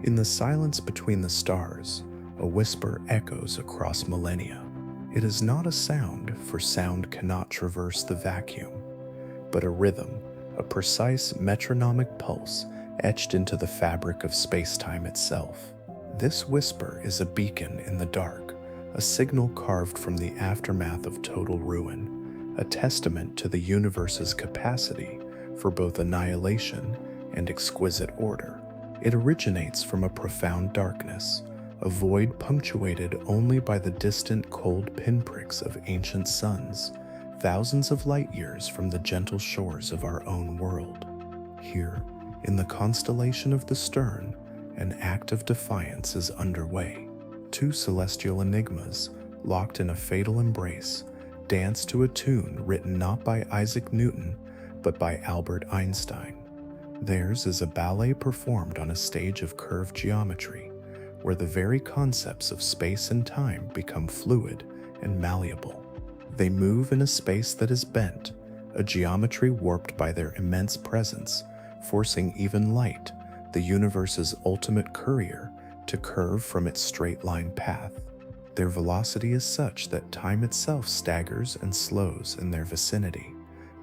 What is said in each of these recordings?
In the silence between the stars, a whisper echoes across millennia. It is not a sound, for sound cannot traverse the vacuum, but a rhythm, a precise metronomic pulse etched into the fabric of space-time itself. This whisper is a beacon in the dark, a signal carved from the aftermath of total ruin, a testament to the universe's capacity for both annihilation and exquisite order. It originates from a profound darkness, a void punctuated only by the distant cold pinpricks of ancient suns, thousands of light years from the gentle shores of our own world. Here, in the constellation of the Stern, an act of defiance is underway. Two celestial enigmas, locked in a fatal embrace, dance to a tune written not by Isaac Newton, but by Albert Einstein. Theirs is a ballet performed on a stage of curved geometry, where the very concepts of space and time become fluid and malleable. They move in a space that is bent, a geometry warped by their immense presence, forcing even light, the universe's ultimate courier, to curve from its straight-line path. Their velocity is such that time itself staggers and slows in their vicinity.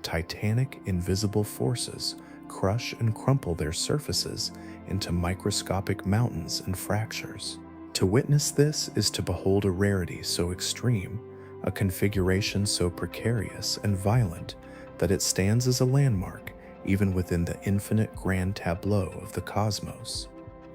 Titanic, invisible forces crush and crumple their surfaces into microscopic mountains and fractures. To witness this is to behold a rarity so extreme, a configuration so precarious and violent that it stands as a landmark even within the infinite grand tableau of the cosmos.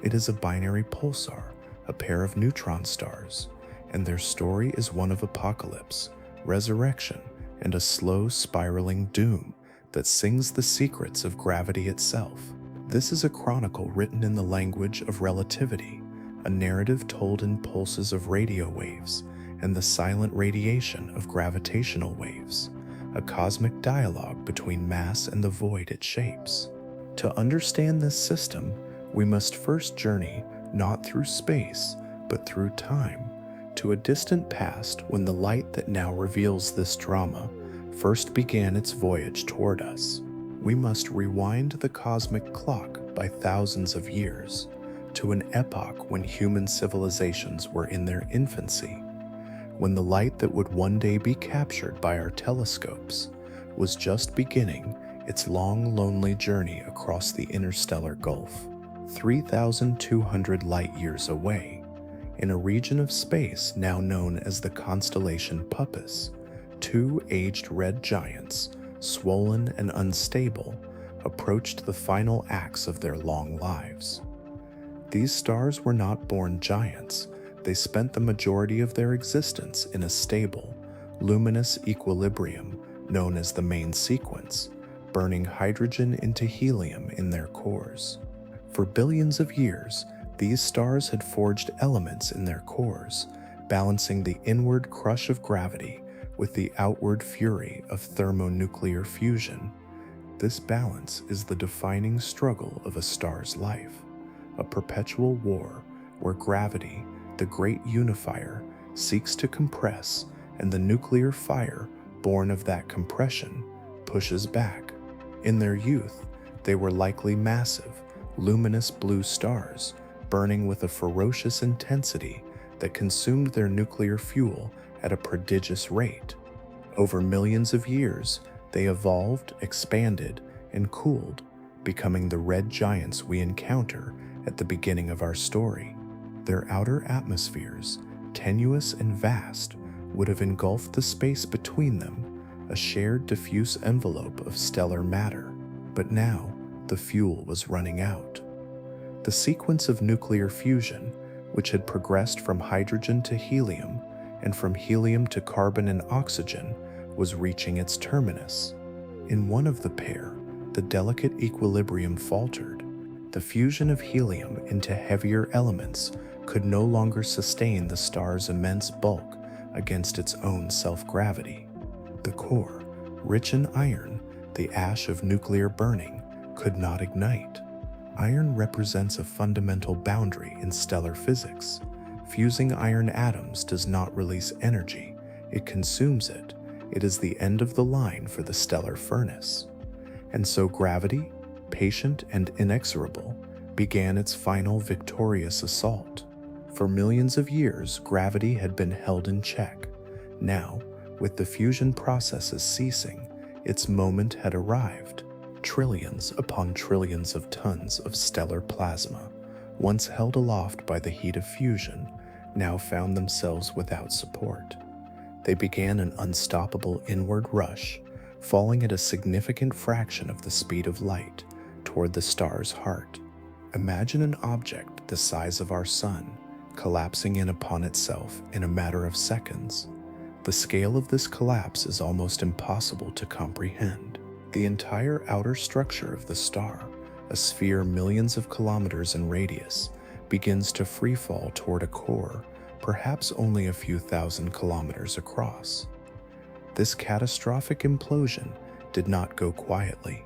It is a binary pulsar, a pair of neutron stars, and their story is one of apocalypse, resurrection, and a slow spiraling doom that sings the secrets of gravity itself. This is a chronicle written in the language of relativity, a narrative told in pulses of radio waves and the silent radiation of gravitational waves, a cosmic dialogue between mass and the void it shapes. To understand this system, we must first journey not through space, but through time, to a distant past when the light that now reveals this drama first began its voyage toward us. We must rewind the cosmic clock by thousands of years, to an epoch when human civilizations were in their infancy, when the light that would one day be captured by our telescopes was just beginning its long, lonely journey across the interstellar gulf. 3,200 light years away, in a region of space now known as the constellation Puppis, two aged red giants, swollen and unstable, approached the final acts of their long lives. These stars were not born giants. They spent the majority of their existence in a stable, luminous equilibrium known as the main sequence, burning hydrogen into helium in their cores. For billions of years, these stars had forged elements in their cores, balancing the inward crush of gravity with the outward fury of thermonuclear fusion. This balance is the defining struggle of a star's life, a perpetual war where gravity, the great unifier, seeks to compress, and the nuclear fire, born of that compression, pushes back. In their youth, they were likely massive, luminous blue stars, burning with a ferocious intensity that consumed their nuclear fuel at a prodigious rate. Over millions of years, they evolved, expanded, and cooled, becoming the red giants we encounter at the beginning of our story. Their outer atmospheres, tenuous and vast, would have engulfed the space between them, a shared diffuse envelope of stellar matter. But now, the fuel was running out. The sequence of nuclear fusion, which had progressed from hydrogen to helium, and from helium to carbon and oxygen, was reaching its terminus. In one of the pair, the delicate equilibrium faltered. The fusion of helium into heavier elements could no longer sustain the star's immense bulk against its own self-gravity. The core, rich in iron, the ash of nuclear burning, could not ignite. Iron represents a fundamental boundary in stellar physics. Fusing iron atoms does not release energy, it consumes it. It is the end of the line for the stellar furnace. And so gravity, patient and inexorable, began its final victorious assault. For millions of years, gravity had been held in check. Now, with the fusion processes ceasing, its moment had arrived. Trillions upon trillions of tons of stellar plasma, once held aloft by the heat of fusion, now found themselves without support. They began an unstoppable inward rush, falling at a significant fraction of the speed of light toward the star's heart. Imagine an object the size of our sun collapsing in upon itself in a matter of seconds. The scale of this collapse is almost impossible to comprehend. The entire outer structure of the star, a sphere millions of kilometers in radius, begins to freefall toward a core perhaps only a few thousand kilometers across. This catastrophic implosion did not go quietly.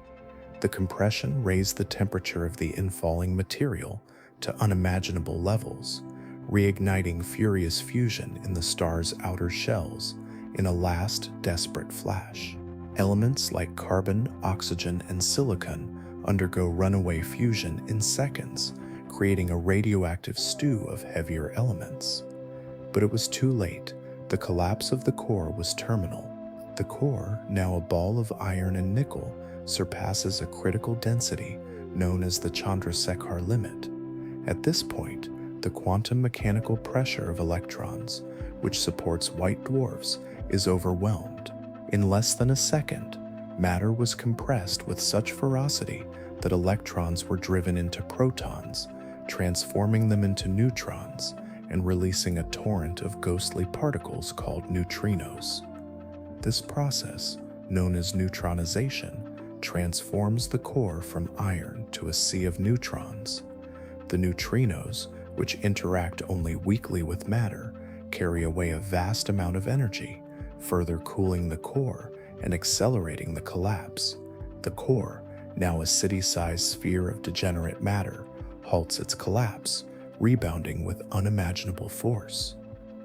The compression raised the temperature of the infalling material to unimaginable levels, reigniting furious fusion in the star's outer shells in a last desperate flash. Elements like carbon, oxygen, and silicon undergo runaway fusion in seconds, creating a radioactive stew of heavier elements. But it was too late. The collapse of the core was terminal. The core, now a ball of iron and nickel, surpasses a critical density known as the Chandrasekhar limit. At this point, the quantum mechanical pressure of electrons, which supports white dwarfs, is overwhelmed. In less than a second, matter was compressed with such ferocity that electrons were driven into protons, transforming them into neutrons and releasing a torrent of ghostly particles called neutrinos. This process, known as neutronization, transforms the core from iron to a sea of neutrons. The neutrinos, which interact only weakly with matter, carry away a vast amount of energy, further cooling the core and accelerating the collapse. The core, now a city-sized sphere of degenerate matter, halts its collapse, rebounding with unimaginable force.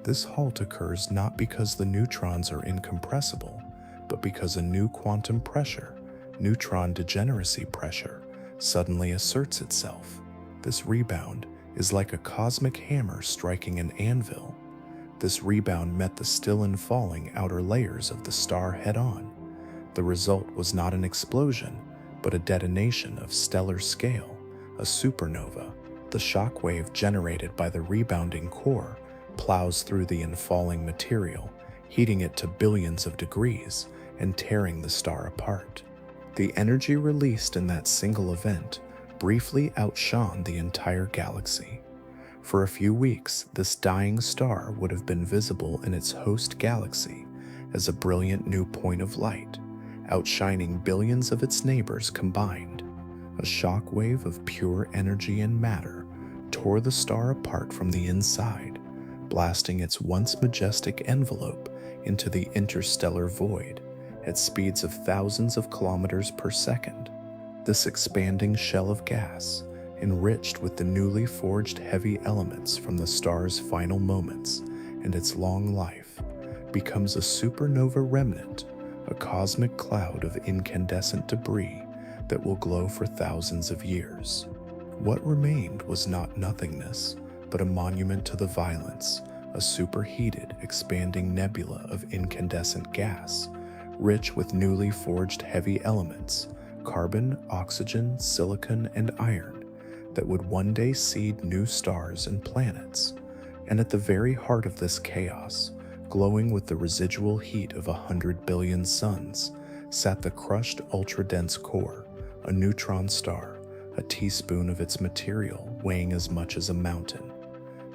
This halt occurs not because the neutrons are incompressible, but because a new quantum pressure, neutron degeneracy pressure, suddenly asserts itself. This rebound is like a cosmic hammer striking an anvil. This rebound met the still and falling outer layers of the star head-on. The result was not an explosion, but a detonation of stellar scale, a supernova. The shock wave generated by the rebounding core plows through the infalling material, heating it to billions of degrees and tearing the star apart. The energy released in that single event briefly outshone the entire galaxy. For a few weeks, this dying star would have been visible in its host galaxy as a brilliant new point of light, outshining billions of its neighbors combined. A shock wave of pure energy and matter tore the star apart from the inside, blasting its once majestic envelope into the interstellar void at speeds of thousands of kilometers per second. This expanding shell of gas, enriched with the newly forged heavy elements from the star's final moments and its long life, becomes a supernova remnant, a cosmic cloud of incandescent debris that will glow for thousands of years. What remained was not nothingness, but a monument to the violence, a superheated, expanding nebula of incandescent gas, rich with newly forged heavy elements, carbon, oxygen, silicon, and iron, that would one day seed new stars and planets. And at the very heart of this chaos, glowing with the residual heat of 100 billion suns, sat the crushed ultra-dense core, a neutron star, a teaspoon of its material weighing as much as a mountain.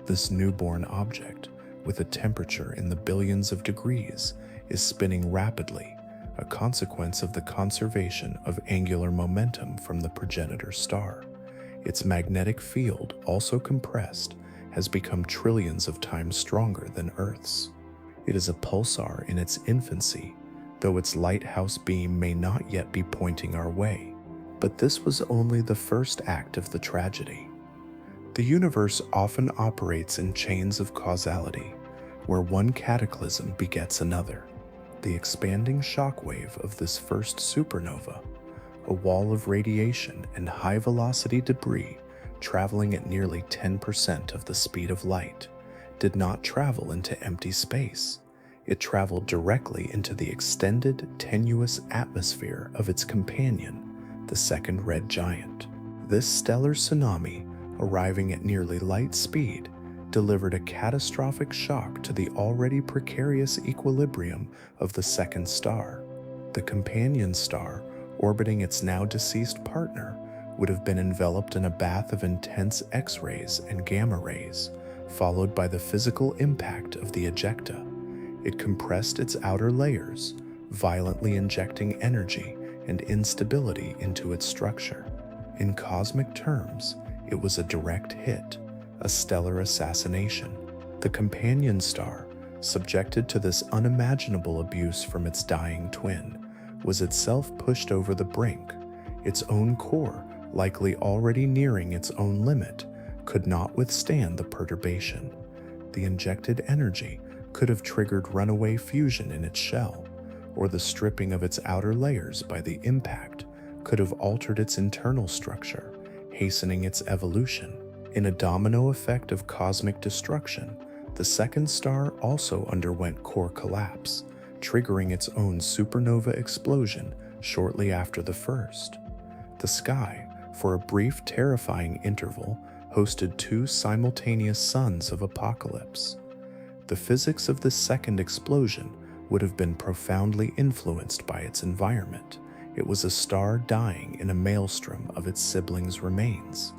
This newborn object, with a temperature in the billions of degrees, is spinning rapidly, a consequence of the conservation of angular momentum from the progenitor star. Its magnetic field, also compressed, has become trillions of times stronger than Earth's. It is a pulsar in its infancy, though its lighthouse beam may not yet be pointing our way. But this was only the first act of the tragedy. The universe often operates in chains of causality, where one cataclysm begets another. The expanding shockwave of this first supernova, a wall of radiation and high-velocity debris, traveling at nearly 10% of the speed of light, did not travel into empty space. It traveled directly into the extended, tenuous atmosphere of its companion, the second red giant. This stellar tsunami, arriving at nearly light speed, delivered a catastrophic shock to the already precarious equilibrium of the second star. The companion star, orbiting its now deceased partner, would have been enveloped in a bath of intense X-rays and gamma rays, followed by the physical impact of the ejecta. It compressed its outer layers, violently injecting energy and instability into its structure. In cosmic terms, it was a direct hit, a stellar assassination. The companion star, subjected to this unimaginable abuse from its dying twin, was itself pushed over the brink. Its own core, likely already nearing its own limit, could not withstand the perturbation. The injected energy could have triggered runaway fusion in its shell, or the stripping of its outer layers by the impact could have altered its internal structure, hastening its evolution. In a domino effect of cosmic destruction, the second star also underwent core collapse, triggering its own supernova explosion shortly after the first. The sky, for a brief, terrifying interval, hosted two simultaneous suns of apocalypse. The physics of this second explosion would have been profoundly influenced by its environment. It was a star dying in a maelstrom of its siblings' remains.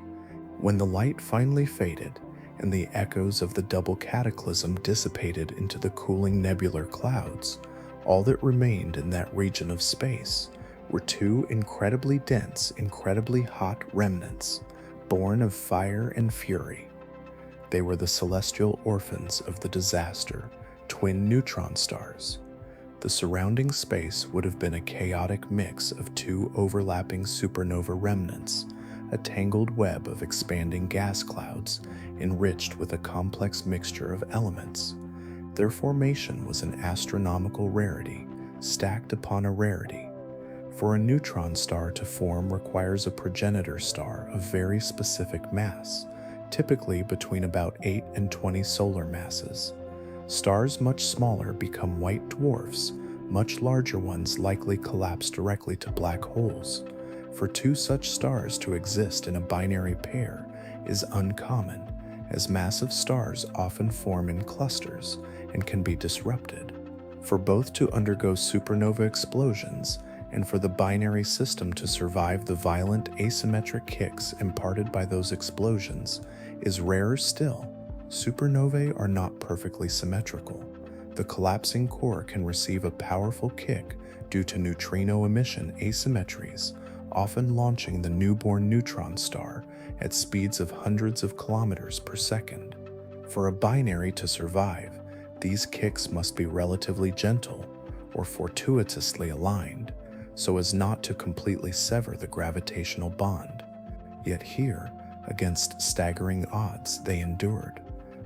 When the light finally faded and the echoes of the double cataclysm dissipated into the cooling nebular clouds, all that remained in that region of space were two incredibly dense, incredibly hot remnants, born of fire and fury. They were the celestial orphans of the disaster, twin neutron stars. The surrounding space would have been a chaotic mix of two overlapping supernova remnants, a tangled web of expanding gas clouds, enriched with a complex mixture of elements. Their formation was an astronomical rarity, stacked upon a rarity. For a neutron star to form requires a progenitor star of very specific mass, typically between about 8 and 20 solar masses. Stars much smaller become white dwarfs, much larger ones likely collapse directly to black holes. For two such stars to exist in a binary pair is uncommon, as massive stars often form in clusters and can be disrupted. For both to undergo supernova explosions and for the binary system to survive the violent asymmetric kicks imparted by those explosions is rarer still. Supernovae are not perfectly symmetrical. The collapsing core can receive a powerful kick due to neutrino emission asymmetries, often launching the newborn neutron star at speeds of hundreds of kilometers per second. For a binary to survive, these kicks must be relatively gentle or fortuitously aligned, so as not to completely sever the gravitational bond. Yet here, against staggering odds, they endured.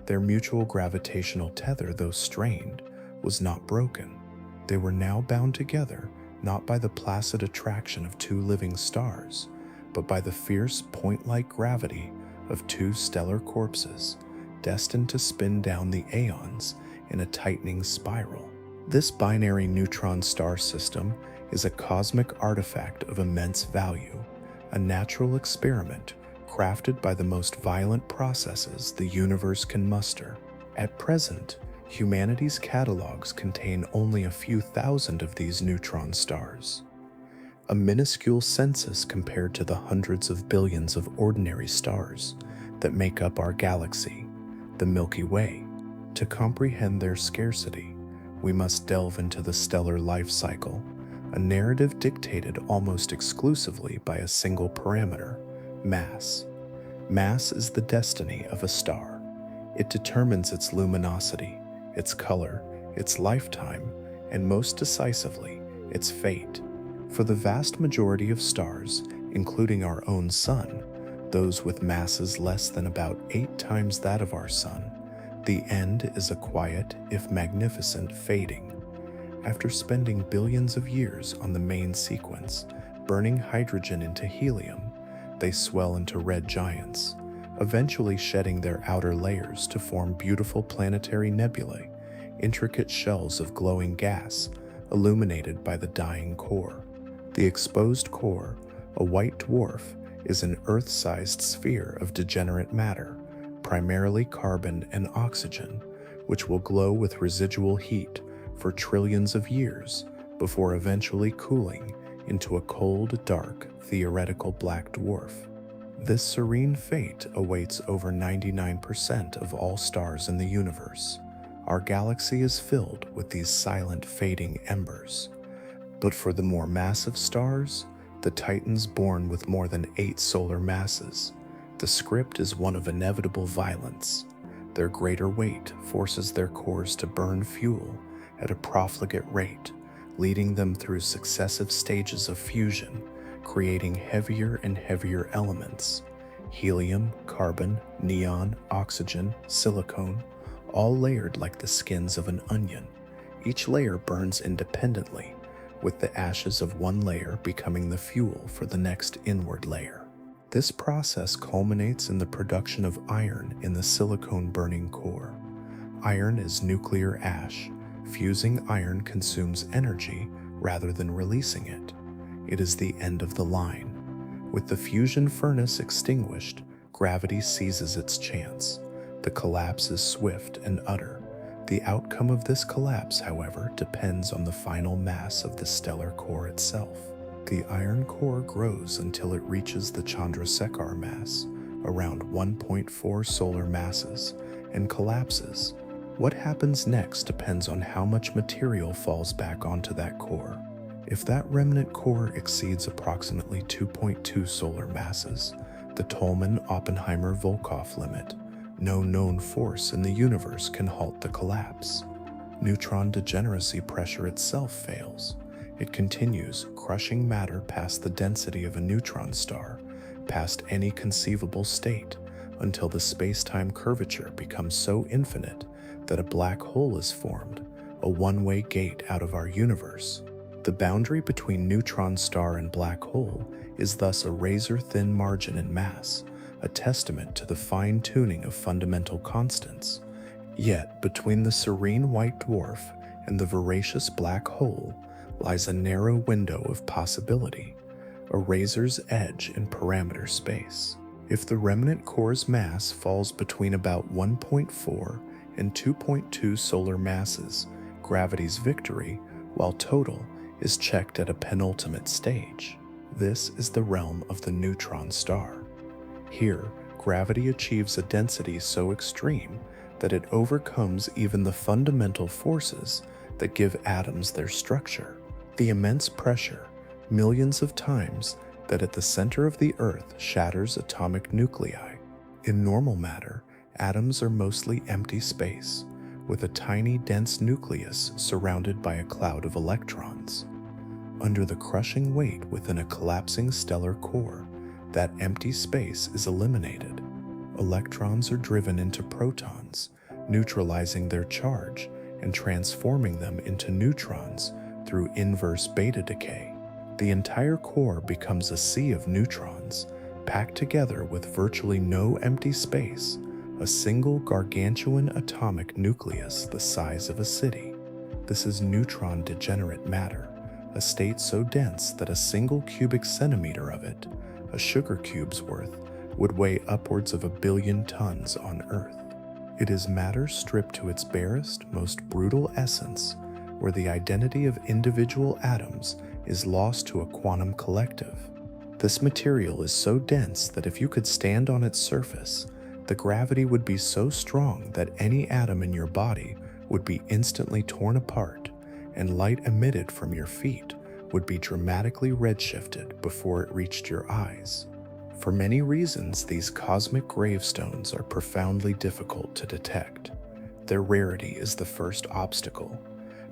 Their mutual gravitational tether, though strained, was not broken. They were now bound together not by the placid attraction of two living stars, but by the fierce point-like gravity of two stellar corpses, destined to spin down the aeons in a tightening spiral. This binary neutron star system is a cosmic artifact of immense value, a natural experiment crafted by the most violent processes the universe can muster. At present, humanity's catalogs contain only a few thousand of these neutron stars, a minuscule census compared to the hundreds of billions of ordinary stars that make up our galaxy, the Milky Way. To comprehend their scarcity, we must delve into the stellar life cycle, a narrative dictated almost exclusively by a single parameter: mass. Mass is the destiny of a star. It determines its luminosity, its color, its lifetime, and most decisively, its fate. For the vast majority of stars, including our own Sun, those with masses less than about 8 times that of our Sun, the end is a quiet, if magnificent, fading. After spending billions of years on the main sequence, burning hydrogen into helium, they swell into red giants, eventually shedding their outer layers to form beautiful planetary nebulae, intricate shells of glowing gas illuminated by the dying core. The exposed core, a white dwarf, is an Earth-sized sphere of degenerate matter, primarily carbon and oxygen, which will glow with residual heat for trillions of years before eventually cooling into a cold, dark, theoretical black dwarf. This serene fate awaits over 99% of all stars in the universe. Our galaxy is filled with these silent, fading embers. But for the more massive stars, the titans born with more than 8 solar masses, the script is one of inevitable violence. Their greater weight forces their cores to burn fuel at a profligate rate, leading them through successive stages of fusion, creating heavier and heavier elements. Helium, carbon, neon, oxygen, silicone, all layered like the skins of an onion. Each layer burns independently, with the ashes of one layer becoming the fuel for the next inward layer. This process culminates in the production of iron in the silicone-burning core. Iron is nuclear ash. Fusing iron consumes energy rather than releasing it. It is the end of the line. With the fusion furnace extinguished, gravity seizes its chance. The collapse is swift and utter. The outcome of this collapse, however, depends on the final mass of the stellar core itself. The iron core grows until it reaches the Chandrasekhar mass, around 1.4 solar masses, and collapses. What happens next depends on how much material falls back onto that core. If that remnant core exceeds approximately 2.2 solar masses, the Tolman-Oppenheimer-Volkoff limit, no known force in the universe can halt the collapse. Neutron degeneracy pressure itself fails. It continues, crushing matter past the density of a neutron star, past any conceivable state, until the space-time curvature becomes so infinite that a black hole is formed, a one-way gate out of our universe. The boundary between neutron star and black hole is thus a razor-thin margin in mass, a testament to the fine-tuning of fundamental constants. Yet, between the serene white dwarf and the voracious black hole lies a narrow window of possibility, a razor's edge in parameter space. If the remnant core's mass falls between about 1.4 and 2.2 solar masses, gravity's victory, while total, is checked at a penultimate stage. This is the realm of the neutron star. Here, gravity achieves a density so extreme that it overcomes even the fundamental forces that give atoms their structure. The immense pressure, millions of times that at the center of the Earth shatters atomic nuclei. In normal matter, atoms are mostly empty space, with a tiny dense nucleus surrounded by a cloud of electrons. Under the crushing weight within a collapsing stellar core, that empty space is eliminated. Electrons are driven into protons, neutralizing their charge and transforming them into neutrons through inverse beta decay. The entire core becomes a sea of neutrons, packed together with virtually no empty space, a single gargantuan atomic nucleus the size of a city. This is neutron degenerate matter, a state so dense that a single cubic centimeter of it, a sugar cube's worth, would weigh upwards of 1 billion tons on Earth. It is matter stripped to its barest, most brutal essence, where the identity of individual atoms is lost to a quantum collective. This material is so dense that if you could stand on its surface, the gravity would be so strong that any atom in your body would be instantly torn apart, and light emitted from your feet would be dramatically redshifted before it reached your eyes. For many reasons, these cosmic gravestones are profoundly difficult to detect. Their rarity is the first obstacle.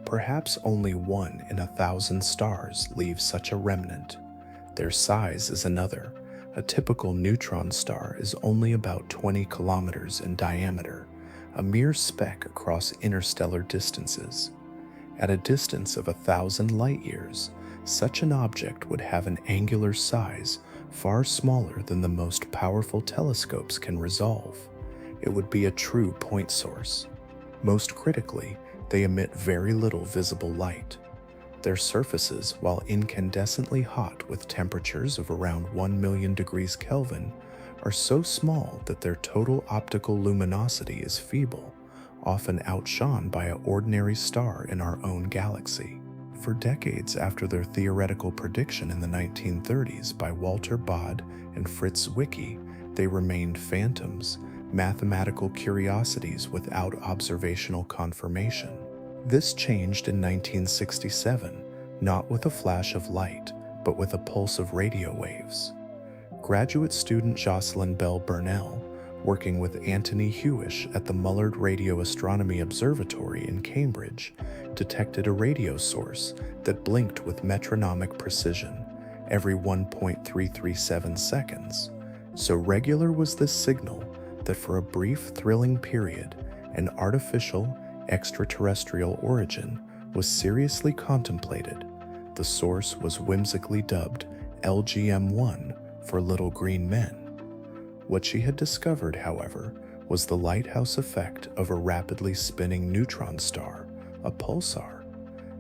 Perhaps only 1 in 1,000 stars leave such a remnant. Their size is another. A typical neutron star is only about 20 kilometers in diameter, a mere speck across interstellar distances. At a distance of 1,000 light-years, Such an object would have an angular size far smaller than the most powerful telescopes can resolve. It would be a true point source. Most critically, they emit very little visible light. Their surfaces, while incandescently hot with temperatures of around 1 million degrees Kelvin, are so small that their total optical luminosity is feeble, often outshone by an ordinary star in our own galaxy. For decades after their theoretical prediction in the 1930s by Walter Baade and Fritz Zwicky, they remained phantoms, mathematical curiosities without observational confirmation. This changed in 1967, not with a flash of light, but with a pulse of radio waves. Graduate student Jocelyn Bell Burnell, working with Anthony Hewish at the Mullard Radio Astronomy Observatory in Cambridge, detected a radio source that blinked with metronomic precision every 1.337 seconds. So regular was this signal that for a brief, thrilling period, an artificial, extraterrestrial origin was seriously contemplated. The source was whimsically dubbed LGM-1 for Little Green Men. What she had discovered, however, was the lighthouse effect of a rapidly spinning neutron star, a pulsar.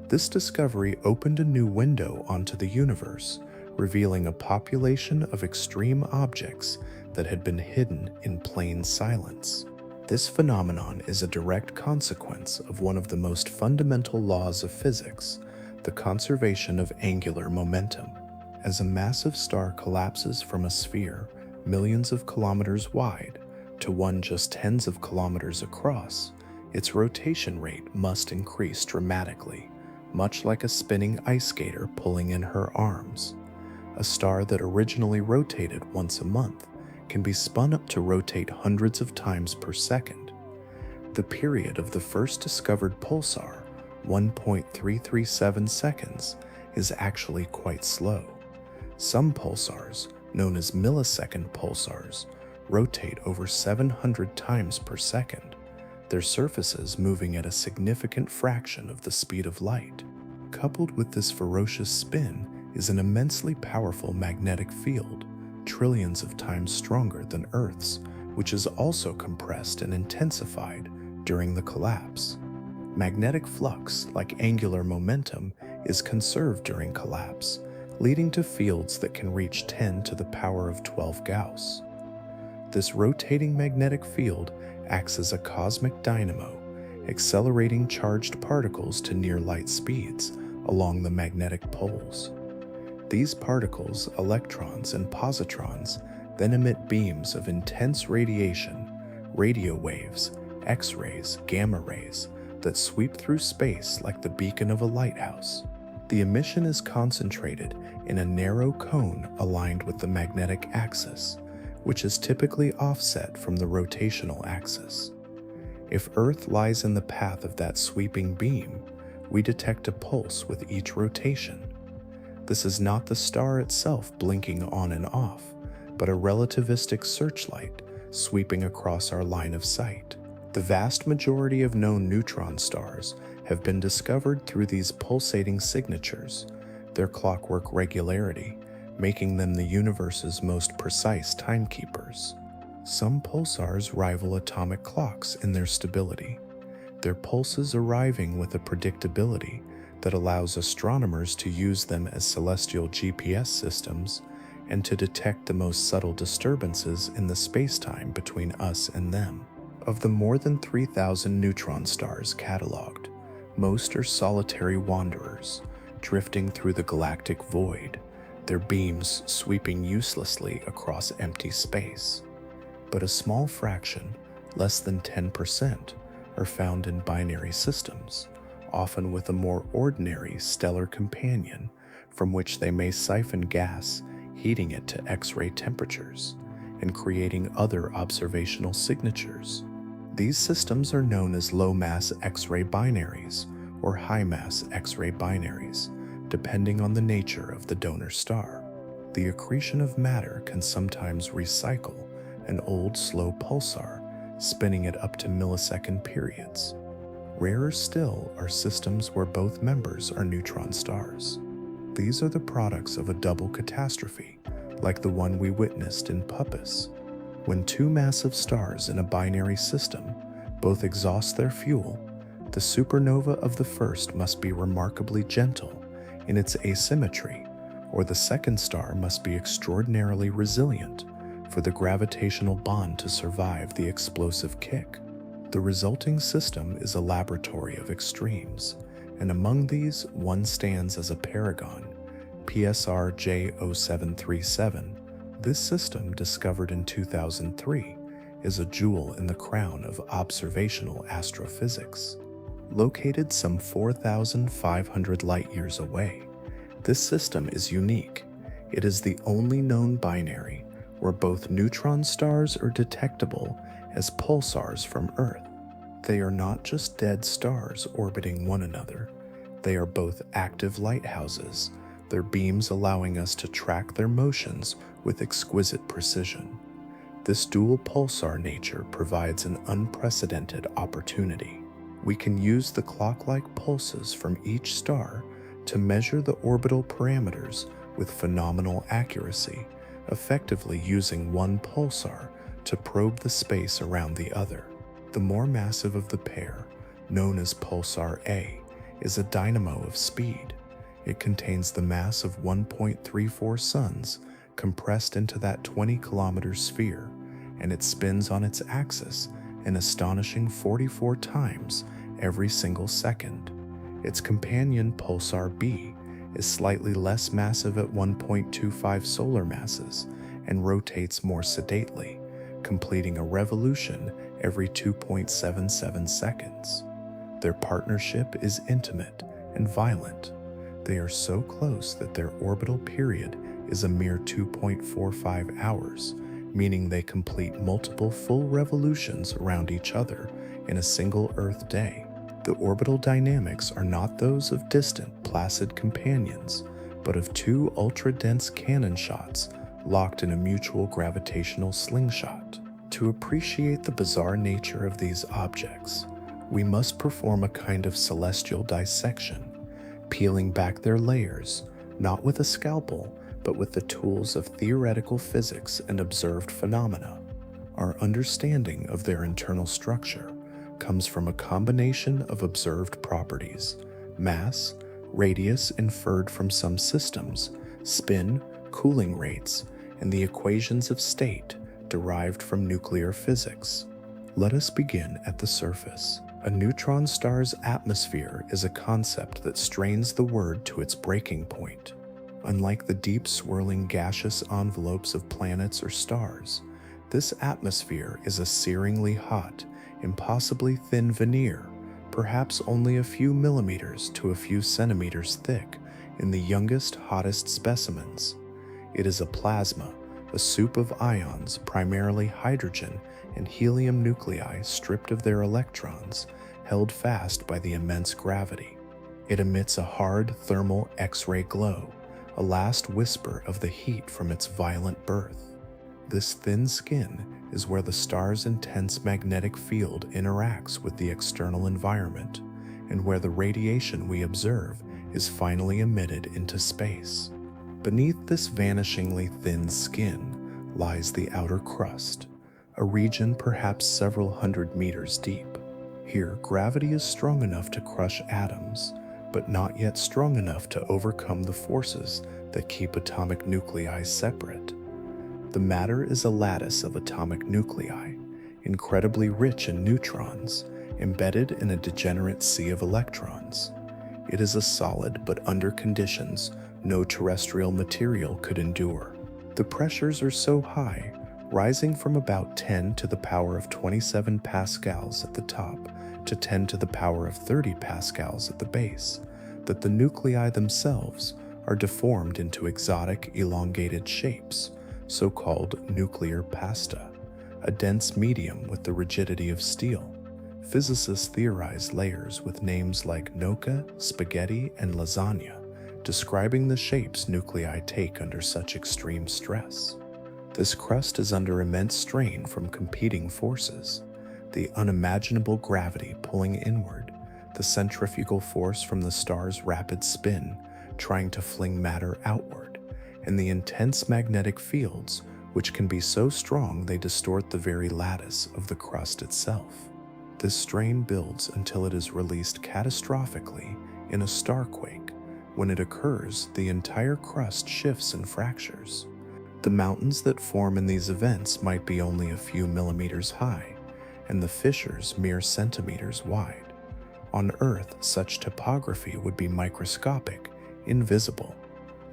This discovery opened a new window onto the universe, revealing a population of extreme objects that had been hidden in plain silence. This phenomenon is a direct consequence of one of the most fundamental laws of physics, the conservation of angular momentum. As a massive star collapses from a sphere millions of kilometers wide to one just tens of kilometers across, its rotation rate must increase dramatically, much like a spinning ice skater pulling in her arms. A star that originally rotated once a month can be spun up to rotate hundreds of times per second. The period of the first discovered pulsar, 1.337 seconds, is actually quite slow. Some pulsars, known as millisecond pulsars, rotate over 700 times per second, their surfaces moving at a significant fraction of the speed of light. Coupled with this ferocious spin is an immensely powerful magnetic field, trillions of times stronger than Earth's, which is also compressed and intensified during the collapse. Magnetic flux, like angular momentum, is conserved during collapse, leading to fields that can reach 10 to the power of 12 Gauss. This rotating magnetic field acts as a cosmic dynamo, accelerating charged particles to near light speeds along the magnetic poles. These particles, electrons and positrons, then emit beams of intense radiation, radio waves, X-rays, gamma rays, that sweep through space like the beacon of a lighthouse. The emission is concentrated in a narrow cone aligned with the magnetic axis, which is typically offset from the rotational axis. If Earth lies in the path of that sweeping beam, we detect a pulse with each rotation. This is not the star itself blinking on and off, but a relativistic searchlight sweeping across our line of sight. The vast majority of known neutron stars have been discovered through these pulsating signatures, their clockwork regularity, making them the universe's most precise timekeepers. Some pulsars rival atomic clocks in their stability, their pulses arriving with a predictability that allows astronomers to use them as celestial GPS systems and to detect the most subtle disturbances in the spacetime between us and them. Of the more than 3,000 neutron stars cataloged, most are solitary wanderers, drifting through the galactic void, their beams sweeping uselessly across empty space. But a small fraction, less than 10%, are found in binary systems, often with a more ordinary stellar companion from which they may siphon gas, heating it to X-ray temperatures, and creating other observational signatures. These systems are known as low-mass X-ray binaries or high-mass X-ray binaries, depending on the nature of the donor star. The accretion of matter can sometimes recycle an old slow pulsar, spinning it up to millisecond periods. Rarer still are systems where both members are neutron stars. These are the products of a double catastrophe, like the one we witnessed in Puppis. When two massive stars in a binary system both exhaust their fuel, the supernova of the first must be remarkably gentle in its asymmetry, or the second star must be extraordinarily resilient for the gravitational bond to survive the explosive kick. The resulting system is a laboratory of extremes, and among these, one stands as a paragon, PSR J0737. This system, discovered in 2003, is a jewel in the crown of observational astrophysics. Located some 4,500 light-years away, this system is unique. It is the only known binary where both neutron stars are detectable as pulsars from Earth. They are not just dead stars orbiting one another. They are both active lighthouses, their beams allowing us to track their motions with exquisite precision. This dual pulsar nature provides an unprecedented opportunity. We can use the clock-like pulses from each star to measure the orbital parameters with phenomenal accuracy, effectively using one pulsar to probe the space around the other. The more massive of the pair, known as pulsar A, is a dynamo of speed. It contains the mass of 1.34 suns compressed into that 20-kilometer sphere, and it spins on its axis an astonishing 44 times every single second. Its companion pulsar B is slightly less massive at 1.25 solar masses and rotates more sedately, completing a revolution every 2.77 seconds. Their partnership is intimate and violent. They are so close that their orbital period is a mere 2.45 hours, meaning they complete multiple full revolutions around each other in a single Earth day. The orbital dynamics are not those of distant, placid companions, but of two ultra-dense cannon shots locked in a mutual gravitational slingshot. To appreciate the bizarre nature of these objects, we must perform a kind of celestial dissection, peeling back their layers, not with a scalpel, but with the tools of theoretical physics and observed phenomena. Our understanding of their internal structure comes from a combination of observed properties: mass, radius inferred from some systems, spin, cooling rates, and the equations of state derived from nuclear physics. Let us begin at the surface. A neutron star's atmosphere is a concept that strains the word to its breaking point. Unlike the deep swirling gaseous envelopes of planets or stars, this atmosphere is a searingly hot, impossibly thin veneer, perhaps only a few millimeters to a few centimeters thick in the youngest, hottest specimens. It is a plasma, a soup of ions, primarily hydrogen and helium nuclei stripped of their electrons, held fast by the immense gravity. It emits a hard thermal X-ray glow, a last whisper of the heat from its violent birth. This thin skin is where the star's intense magnetic field interacts with the external environment, and where the radiation we observe is finally emitted into space. Beneath this vanishingly thin skin lies the outer crust, a region perhaps several hundred meters deep. Here, gravity is strong enough to crush atoms, but not yet strong enough to overcome the forces that keep atomic nuclei separate. The matter is a lattice of atomic nuclei, incredibly rich in neutrons, embedded in a degenerate sea of electrons. It is a solid, but under conditions no terrestrial material could endure. The pressures are so high, rising from about 10 to the power of 27 pascals at the top to 10 to the power of 30 pascals at the base, that the nuclei themselves are deformed into exotic, elongated shapes, so-called nuclear pasta, a dense medium with the rigidity of steel. Physicists theorize layers with names like gnocca, spaghetti, and lasagna, describing the shapes nuclei take under such extreme stress. This crust is under immense strain from competing forces: the unimaginable gravity pulling inward, the centrifugal force from the star's rapid spin, trying to fling matter outward, and the intense magnetic fields, which can be so strong they distort the very lattice of the crust itself. This strain builds until it is released catastrophically in a starquake. When it occurs, the entire crust shifts and fractures. The mountains that form in these events might be only a few millimeters high, and the fissures mere centimeters wide. On Earth, such topography would be microscopic, invisible.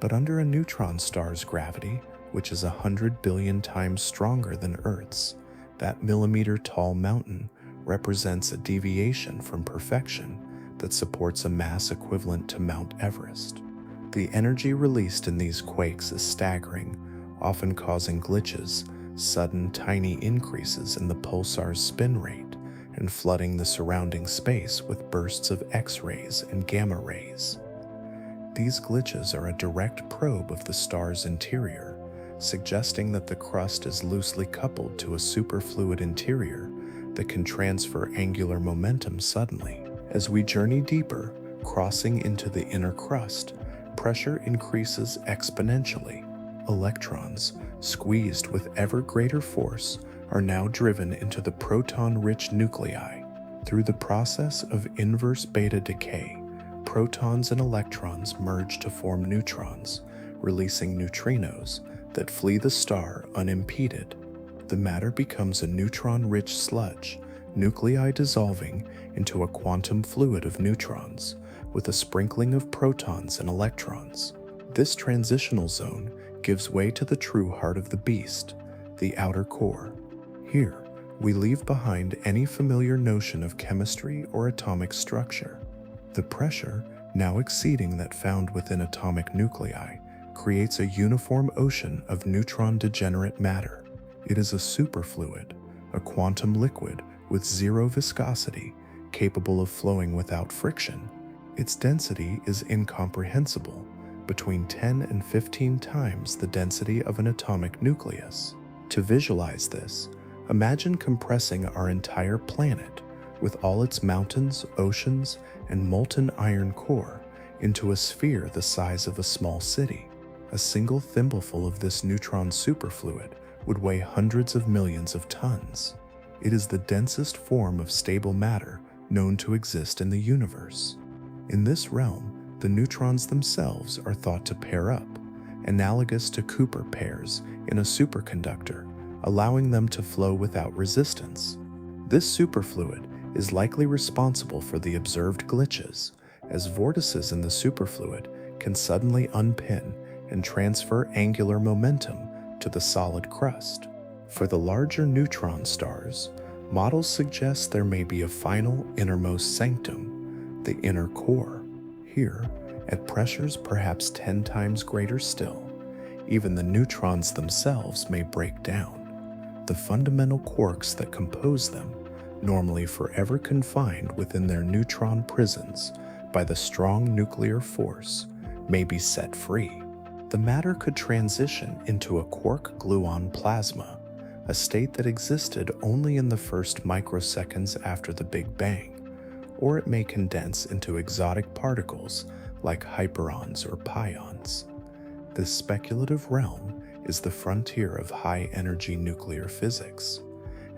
But under a neutron star's gravity, which is 100 billion times stronger than Earth's, that millimeter-tall mountain represents a deviation from perfection that supports a mass equivalent to Mount Everest. The energy released in these quakes is staggering, often causing glitches, sudden tiny increases in the pulsar's spin rate, and flooding the surrounding space with bursts of X-rays and gamma rays. These glitches are a direct probe of the star's interior, suggesting that the crust is loosely coupled to a superfluid interior that can transfer angular momentum suddenly. As we journey deeper, crossing into the inner crust, pressure increases exponentially. Electrons, squeezed with ever greater force, are now driven into the proton-rich nuclei. Through the process of inverse beta decay, protons and electrons merge to form neutrons, releasing neutrinos that flee the star unimpeded. The matter becomes a neutron-rich sludge, nuclei dissolving into a quantum fluid of neutrons, with a sprinkling of protons and electrons. This transitional zone gives way to the true heart of the beast, the outer core. Here, we leave behind any familiar notion of chemistry or atomic structure. The pressure, now exceeding that found within atomic nuclei, creates a uniform ocean of neutron-degenerate matter. It is a superfluid, a quantum liquid with zero viscosity, capable of flowing without friction. Its density is incomprehensible, between 10 and 15 times the density of an atomic nucleus. To visualize this, imagine compressing our entire planet, with all its mountains, oceans, and molten iron core, into a sphere the size of a small city. A single thimbleful of this neutron superfluid would weigh hundreds of millions of tons. It is the densest form of stable matter known to exist in the universe. In this realm, the neutrons themselves are thought to pair up, analogous to Cooper pairs in a superconductor, allowing them to flow without resistance. This superfluid is likely responsible for the observed glitches, as vortices in the superfluid can suddenly unpin and transfer angular momentum to the solid crust. For the larger neutron stars, models suggest there may be a final innermost sanctum, the inner core. Here, at pressures perhaps 10 times greater still, even the neutrons themselves may break down. The fundamental quarks that compose them, normally forever confined within their neutron prisons by the strong nuclear force, may be set free. The matter could transition into a quark-gluon plasma, a state that existed only in the first microseconds after the Big Bang, or it may condense into exotic particles like hyperons or pions. This speculative realm is the frontier of high-energy nuclear physics.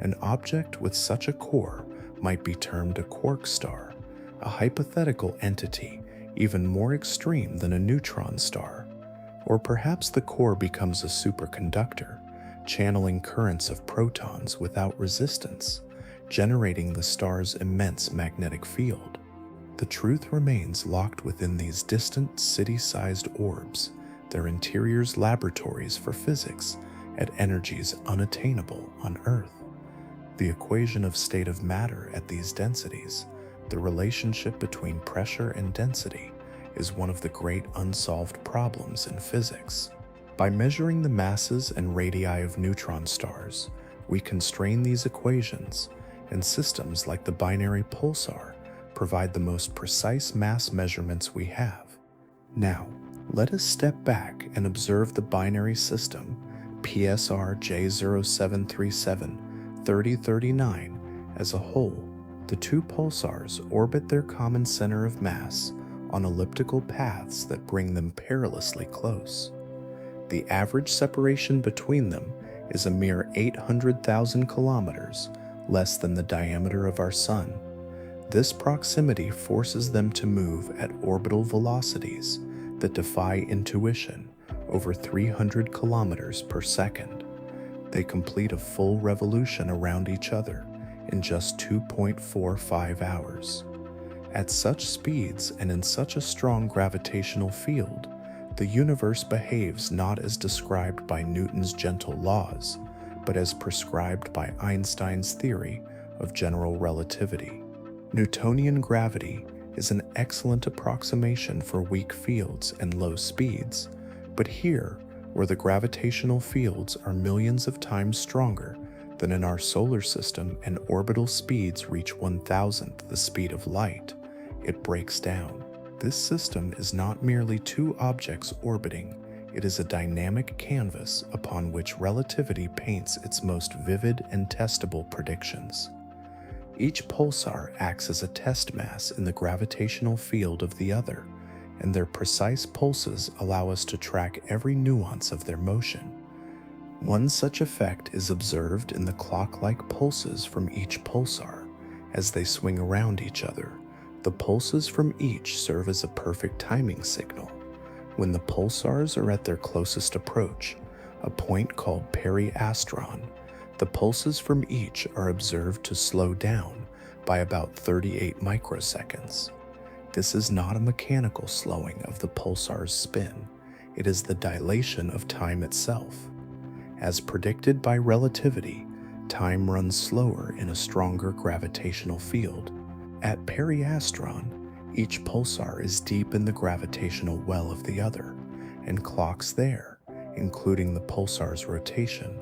An object with such a core might be termed a quark star, a hypothetical entity even more extreme than a neutron star. Or perhaps the core becomes a superconductor, channeling currents of protons without resistance, generating the star's immense magnetic field. The truth remains locked within these distant city-sized orbs, their interiors laboratories for physics at energies unattainable on Earth. The equation of state of matter at these densities, the relationship between pressure and density, is one of the great unsolved problems in physics. By measuring the masses and radii of neutron stars, we constrain these equations, and systems like the binary pulsar provide the most precise mass measurements we have. Now, let us step back and observe the binary system PSR J0737 3039 as a whole. The two pulsars orbit their common center of mass on elliptical paths that bring them perilously close. The average separation between them is a mere 800,000 kilometers, less than the diameter of our Sun. This proximity forces them to move at orbital velocities that defy intuition, over 300 kilometers per second. They complete a full revolution around each other in just 2.45 hours. At such speeds and in such a strong gravitational field, the universe behaves not as described by Newton's gentle laws, but as prescribed by Einstein's theory of general relativity. Newtonian gravity is an excellent approximation for weak fields and low speeds, but here, where the gravitational fields are millions of times stronger than in our solar system and orbital speeds reach 1,000th the speed of light, it breaks down. This system is not merely two objects orbiting, it is a dynamic canvas upon which relativity paints its most vivid and testable predictions. Each pulsar acts as a test mass in the gravitational field of the other, and their precise pulses allow us to track every nuance of their motion. One such effect is observed in the clock-like pulses from each pulsar as they swing around each other. The pulses from each serve as a perfect timing signal. When the pulsars are at their closest approach, a point called periastron, the pulses from each are observed to slow down by about 38 microseconds. This is not a mechanical slowing of the pulsar's spin, it is the dilation of time itself. As predicted by relativity, time runs slower in a stronger gravitational field. At periastron, each pulsar is deep in the gravitational well of the other, and clocks there, including the pulsar's rotation,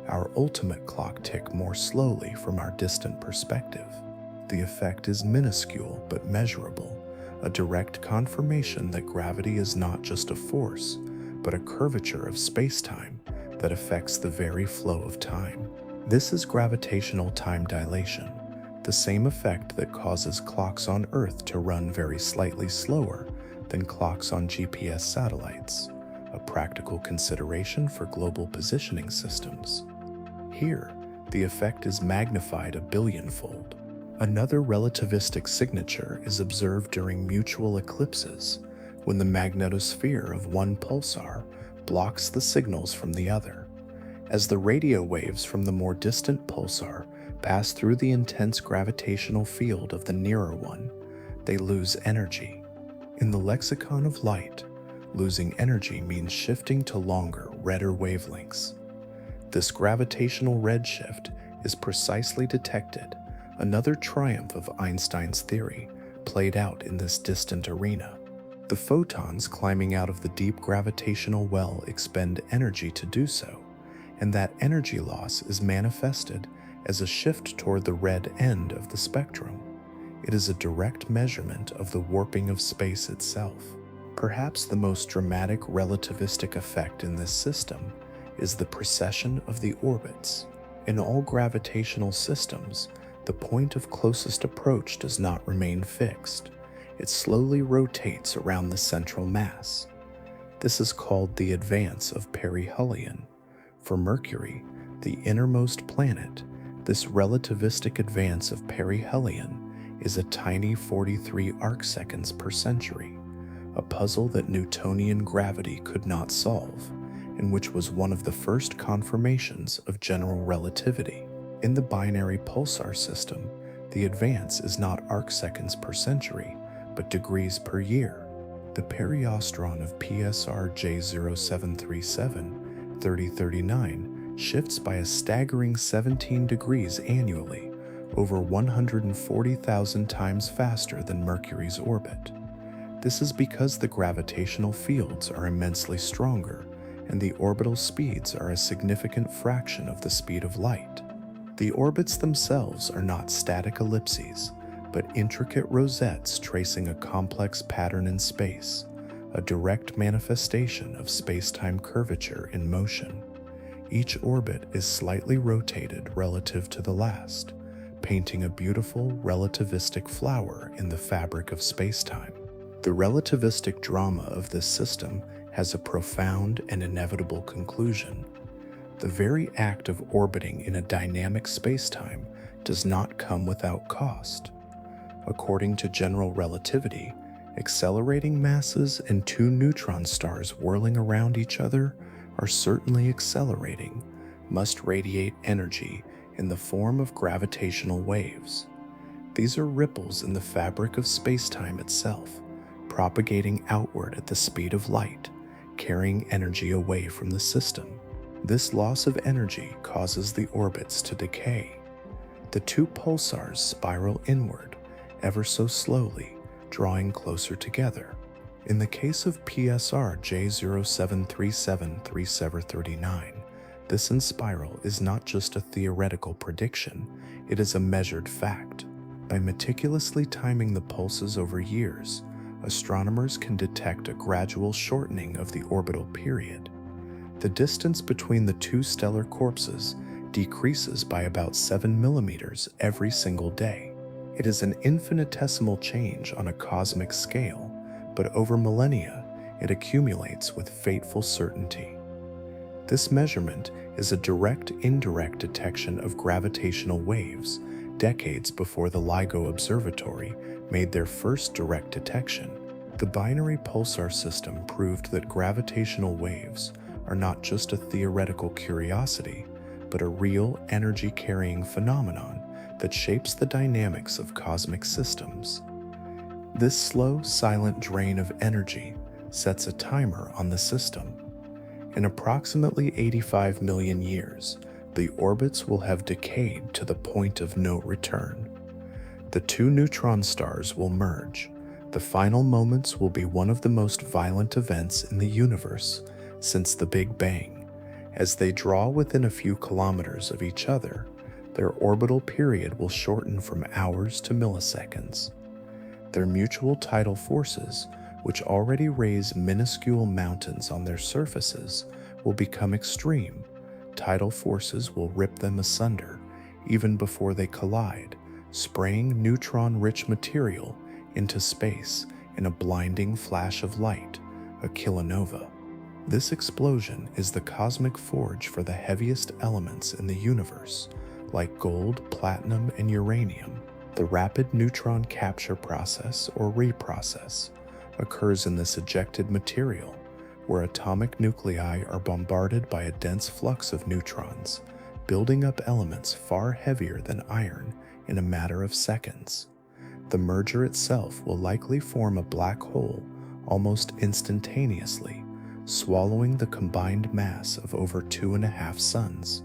our ultimate clock tick more slowly from our distant perspective. The effect is minuscule but measurable, a direct confirmation that gravity is not just a force, but a curvature of spacetime that affects the very flow of time. This is gravitational time dilation, the same effect that causes clocks on Earth to run very slightly slower than clocks on GPS satellites, a practical consideration for global positioning systems. Here, the effect is magnified a billionfold. Another relativistic signature is observed during mutual eclipses, when the magnetosphere of one pulsar blocks the signals from the other. As the radio waves from the more distant pulsar pass through the intense gravitational field of the nearer one, they lose energy. In the lexicon of light, losing energy means shifting to longer, redder wavelengths. This gravitational redshift is precisely detected, another triumph of Einstein's theory played out in this distant arena. The photons climbing out of the deep gravitational well expend energy to do so, and that energy loss is manifested as a shift toward the red end of the spectrum. It is a direct measurement of the warping of space itself. Perhaps the most dramatic relativistic effect in this system is the precession of the orbits. In all gravitational systems, the point of closest approach does not remain fixed. It slowly rotates around the central mass. This is called the advance of perihelion. For Mercury, the innermost planet, this relativistic advance of perihelion is a tiny 43 arcseconds per century, a puzzle that Newtonian gravity could not solve, and which was one of the first confirmations of general relativity. In the binary pulsar system, the advance is not arcseconds per century, but degrees per year. The periastron of PSR J0737 3039 shifts by a staggering 17 degrees annually, over 140,000 times faster than Mercury's orbit. This is because the gravitational fields are immensely stronger, and the orbital speeds are a significant fraction of the speed of light. The orbits themselves are not static ellipses, but intricate rosettes tracing a complex pattern in space, a direct manifestation of space-time curvature in motion. Each orbit is slightly rotated relative to the last, painting a beautiful relativistic flower in the fabric of space-time. The relativistic drama of this system has a profound and inevitable conclusion. The very act of orbiting in a dynamic spacetime does not come without cost. According to general relativity, accelerating masses and two neutron stars whirling around each other are certainly accelerating, must radiate energy in the form of gravitational waves. These are ripples in the fabric of spacetime itself, propagating outward at the speed of light, carrying energy away from the system. This loss of energy causes the orbits to decay. The two pulsars spiral inward, ever so slowly, drawing closer together. In the case of PSR J07373739, this spiral is not just a theoretical prediction, it is a measured fact. By meticulously timing the pulses over years, astronomers can detect a gradual shortening of the orbital period. The distance between the two stellar corpses decreases by about 7 millimeters every single day. It is an infinitesimal change on a cosmic scale, but over millennia, it accumulates with fateful certainty. This measurement is a direct-indirect detection of gravitational waves decades before the LIGO Observatory made their first direct detection. The binary pulsar system proved that gravitational waves are not just a theoretical curiosity, but a real energy-carrying phenomenon that shapes the dynamics of cosmic systems. This slow, silent drain of energy sets a timer on the system. In approximately 85 million years, the orbits will have decayed to the point of no return. The two neutron stars will merge. The final moments will be one of the most violent events in the universe since the Big Bang. As they draw within a few kilometers of each other, their orbital period will shorten from hours to milliseconds. Their mutual tidal forces, which already raise minuscule mountains on their surfaces, will become extreme. Tidal forces will rip them asunder even before they collide, spraying neutron-rich material into space in a blinding flash of light, a kilonova. This explosion is the cosmic forge for the heaviest elements in the universe, like gold, platinum, and uranium. The rapid neutron capture process, or reprocess, occurs in this ejected material, where atomic nuclei are bombarded by a dense flux of neutrons, building up elements far heavier than iron in a matter of seconds. The merger itself will likely form a black hole almost instantaneously, swallowing the combined mass of over 2.5 suns.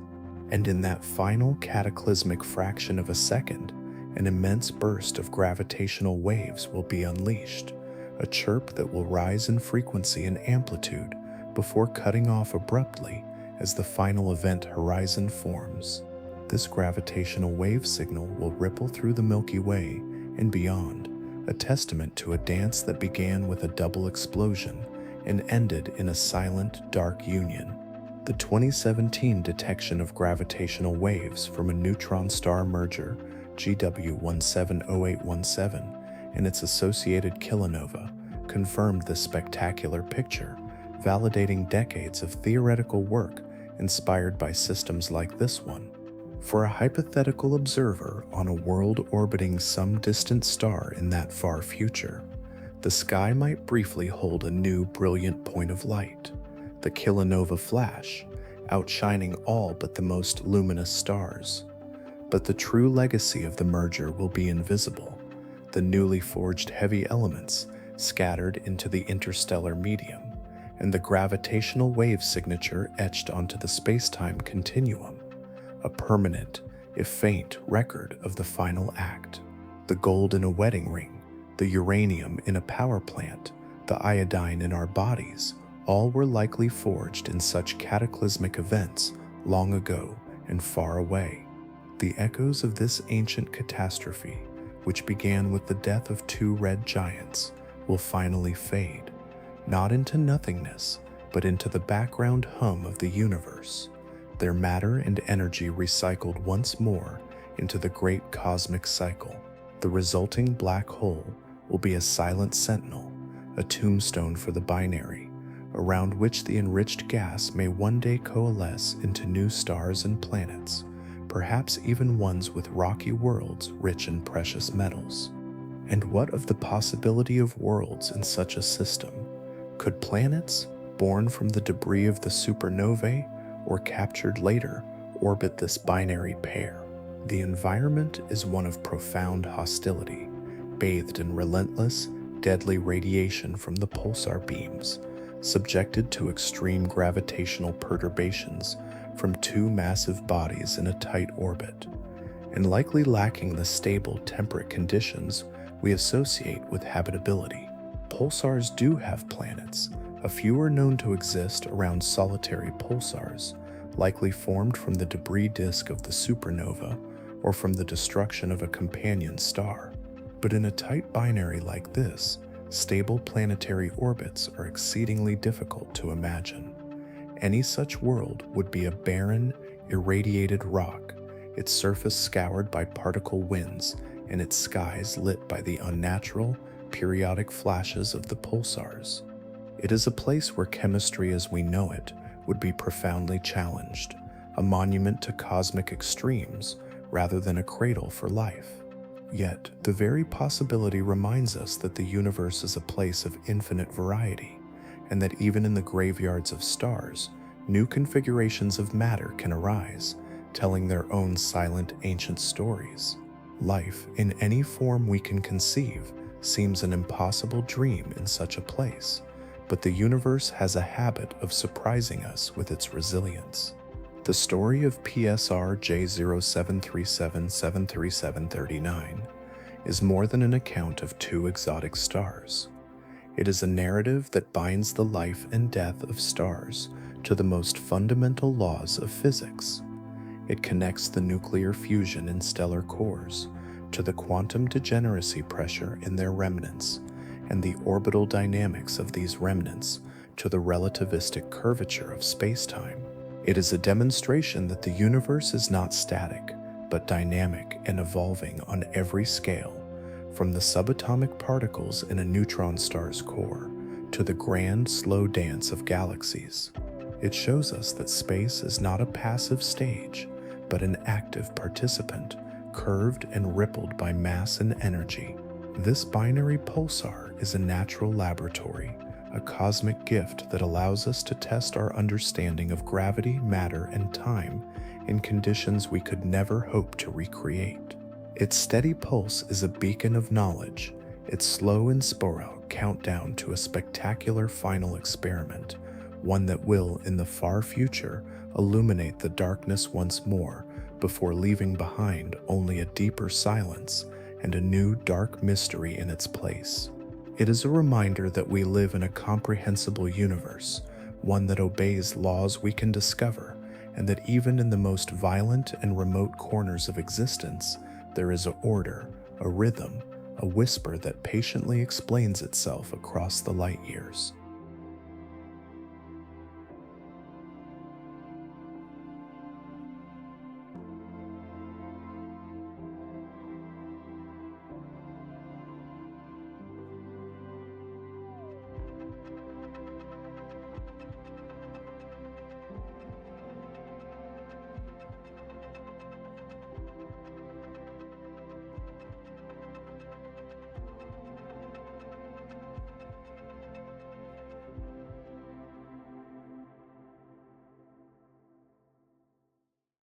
And in that final cataclysmic fraction of a second, an immense burst of gravitational waves will be unleashed, a chirp that will rise in frequency and amplitude before cutting off abruptly as the final event horizon forms. This gravitational wave signal will ripple through the Milky Way and beyond, a testament to a dance that began with a double explosion and ended in a silent, dark union. The 2017 detection of gravitational waves from a neutron star merger, GW170817, and its associated kilonova, confirmed this spectacular picture, validating decades of theoretical work inspired by systems like this one. For a hypothetical observer on a world orbiting some distant star in that far future, the sky might briefly hold a new brilliant point of light, the kilonova flash, outshining all but the most luminous stars. But the true legacy of the merger will be invisible, the newly forged heavy elements scattered into the interstellar medium, and the gravitational wave signature etched onto the spacetime continuum, a permanent, if faint, record of the final act. The gold in a wedding ring, the uranium in a power plant, the iodine in our bodies, all were likely forged in such cataclysmic events long ago and far away. The echoes of this ancient catastrophe, which began with the death of two red giants, will finally fade, not into nothingness, but into the background hum of the universe, their matter and energy recycled once more into the great cosmic cycle. The resulting black hole will be a silent sentinel, a tombstone for the binary, around which the enriched gas may one day coalesce into new stars and planets, perhaps even ones with rocky worlds rich in precious metals. And what of the possibility of worlds in such a system? Could planets, born from the debris of the supernovae or captured later, orbit this binary pair? The environment is one of profound hostility, bathed in relentless, deadly radiation from the pulsar beams, subjected to extreme gravitational perturbations from two massive bodies in a tight orbit, and likely lacking the stable temperate conditions we associate with habitability. Pulsars do have planets. A few are known to exist around solitary pulsars, likely formed from the debris disk of the supernova or from the destruction of a companion star. But in a tight binary like this, stable planetary orbits are exceedingly difficult to imagine. Any such world would be a barren, irradiated rock, its surface scoured by particle winds and its skies lit by the unnatural, periodic flashes of the pulsars. It is a place where chemistry as we know it would be profoundly challenged, a monument to cosmic extremes rather than a cradle for life. Yet, the very possibility reminds us that the universe is a place of infinite variety, and that even in the graveyards of stars, new configurations of matter can arise, telling their own silent ancient stories. Life, in any form we can conceive, seems an impossible dream in such a place, but the universe has a habit of surprising us with its resilience. The story of PSR J0737-73739 is more than an account of two exotic stars. It is a narrative that binds the life and death of stars to the most fundamental laws of physics. It connects the nuclear fusion in stellar cores to the quantum degeneracy pressure in their remnants, and the orbital dynamics of these remnants to the relativistic curvature of spacetime. It is a demonstration that the universe is not static, but dynamic and evolving on every scale, from the subatomic particles in a neutron star's core to the grand, slow dance of galaxies. It shows us that space is not a passive stage, but an active participant, curved and rippled by mass and energy. This binary pulsar is a natural laboratory, a cosmic gift that allows us to test our understanding of gravity, matter, and time in conditions we could never hope to recreate. Its steady pulse is a beacon of knowledge, its slow and spiral countdown to a spectacular final experiment, one that will, in the far future, illuminate the darkness once more before leaving behind only a deeper silence and a new dark mystery in its place. It is a reminder that we live in a comprehensible universe, one that obeys laws we can discover, and that even in the most violent and remote corners of existence, there is a order, a rhythm, a whisper that patiently explains itself across the light years.